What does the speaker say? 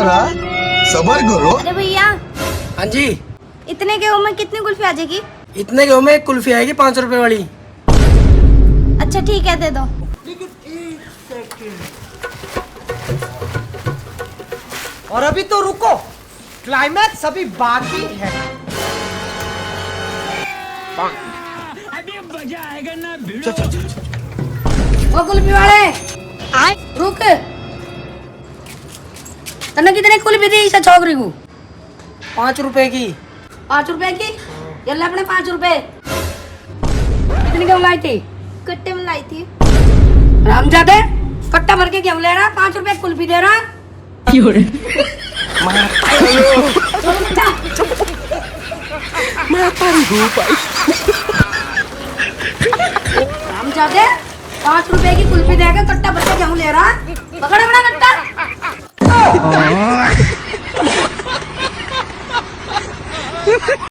जरा सबर करो। अरे भैया, हाँ जी, इतने गेहूं में कितनी कुल्फी आ जाएगी? इतने गेहूं में एक कुल्फी आएगी 5 रुपए वाली। अच्छा ठीक है, दे दो। और अभी तो रुको, क्लाइमैक्स अभी बाकी है। ओ कुल्फी वाले, रुक। तने कितने कुल्फी दी इस छोकरी को? 5 रुपए की। 5 रुपए की? ये ले अपने 5 रुपए। कितनी गेहूं लाई थी? कट्टे में लाई थी। रामजादे, कट्टा भर के गेहूं ले रहा, 5 रुपए कुल्फी दे रहा। रामजादे, 5 रुपए की कुल्फी देकर कट्टा भर के गेहूं ले रहा। पकड़ अपना कट्टा।